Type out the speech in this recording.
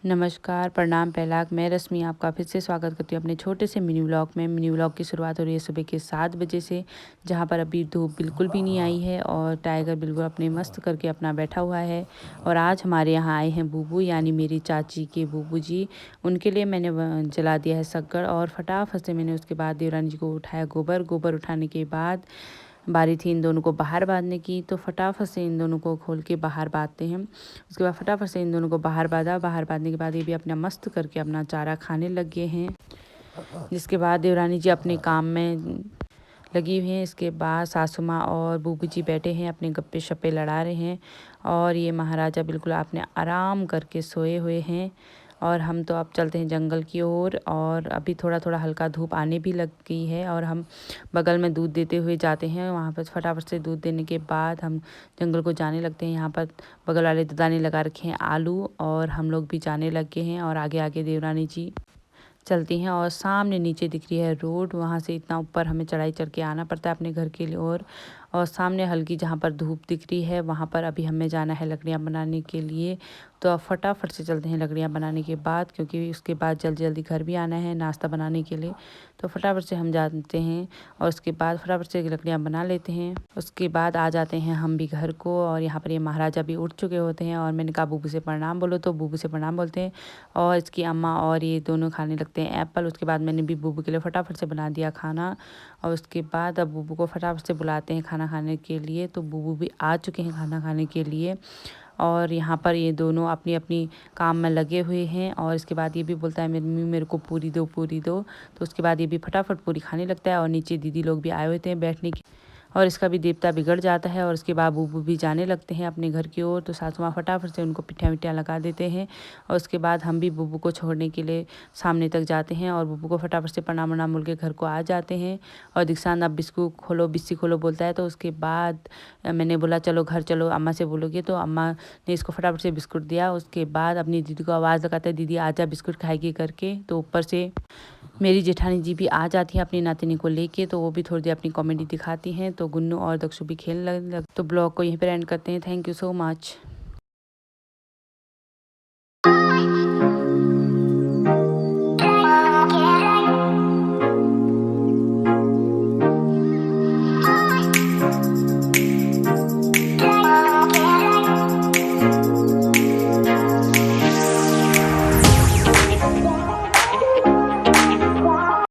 नमस्कार, प्रणाम पहलाक, मैं रश्मि आपका फिर से स्वागत करती हूँ अपने छोटे से मिनी व्लॉग में। मिनी व्लॉग की शुरुआत हो रही है सुबह के 7 बजे से, जहाँ पर अभी धूप बिल्कुल भी नहीं आई है और टाइगर बिल्कुल अपने मस्त करके अपना बैठा हुआ है। और आज हमारे यहाँ आए हैं बूबू, यानी मेरी चाची के बूबू जी। उनके लिए मैंने जला दिया है शक्कर और फटाफट से मैंने उसके बाद देवरानी जी को उठाया गोबर उठाने के बाद बारी थी इन दोनों को बाहर बांधने की, तो फटाफट से इन दोनों को खोल के बाहर बांधते हैं। उसके बाद फटाफट से इन दोनों को बाहर बांधने के बाद ये भी अपना मस्त करके अपना चारा खाने लग गए हैं। जिसके बाद देवरानी जी अपने काम में लगी हुई हैं। इसके बाद सासू माँ और बूबू जी बैठे हैं, अपने गप्पे शप्पे लड़ा रहे हैं। और ये महाराजा बिल्कुल आपने आराम करके सोए हुए हैं। और हम तो अब चलते हैं जंगल की ओर। और अभी थोड़ा थोड़ा हल्का धूप आने भी लग गई है और हम बगल में दूध देते हुए जाते हैं। वहाँ पर फटाफट से दूध देने के बाद हम जंगल को जाने लगते हैं। यहाँ पर बगल वाले दादा ने लगा रखे हैं आलू और हम लोग भी जाने लग गए हैं। और आगे आगे देवरानी जी चलती हैं और सामने नीचे दिख रही है रोड। वहाँ से इतना ऊपर हमें चढ़ाई चढ़ के आना पड़ता है अपने घर के लिए। और सामने हल्की जहाँ पर धूप दिख रही है वहाँ पर अभी हमें जाना है लकड़ियाँ बनाने के लिए। तो अब फटाफट से चलते हैं लकड़ियाँ बनाने के बाद, क्योंकि उसके बाद जल्दी जल्दी घर भी आना है नाश्ता बनाने के लिए। तो फटाफट से हम जाते हैं और उसके बाद फटाफट से लकड़ियाँ बना लेते हैं। उसके बाद आ जाते हैं हम भी घर को। और यहाँ पर ये महाराजा भी उठ चुके होते हैं और मैंने कहा बूबू से प्रणाम बोलो, तो बूबू से प्रणाम बोलते हैं। और इसकी अम्मा और ये दोनों खाने लगते हैं एप्पल। उसके बाद मैंने भी बूबू के लिए फटाफट से बना दिया खाना। और उसके बाद अब बूबू को फटाफट से बुलाते हैं खाना खाने के लिए। तो बूबू भी आ चुके हैं खाना खाने के लिए। और यहाँ पर ये दोनों अपनी अपनी काम में लगे हुए हैं। और इसके बाद ये भी बोलता है मेरी मम्मी मेरे को पूरी दो पूरी दो। तो उसके बाद ये भी फटाफट पूरी खाने लगता है। और नीचे दीदी लोग भी आए हुए थे बैठने की, और इसका भी देवता बिगड़ जाता है। और उसके बाद बूबू भी जाने लगते हैं अपने घर की ओर। तो सासू माँ फटाफट से उनको पिट्ठा विट्ठा लगा देते हैं। और उसके बाद हम भी बूबू को छोड़ने के लिए सामने तक जाते हैं और बूबू को फटाफट से प्रणाम वनाम बोल के घर को आ जाते हैं। और दीक्षांत अब बिस्कुट खोलो बिस्सी खोलो बोलता है। तो उसके बाद मैंने बोला चलो घर चलो, अम्मा से बोलोगे। तो अम्मा ने इसको फटाफट से बिस्कुट दिया। उसके बाद अपनी दीदी को आवाज़ लगाता है दीदी आजा बिस्कुट खाएगी करके। तो ऊपर से मेरी जेठानी जी भी आ जाती है अपनी नातिनी को लेके। तो वो भी थोड़ी देर अपनी कॉमेडी दिखाती हैं। तो गुन्नू और दक्षु भी खेलने लग। तो ब्लॉग को यहीं पर एंड करते हैं। Thank you so much.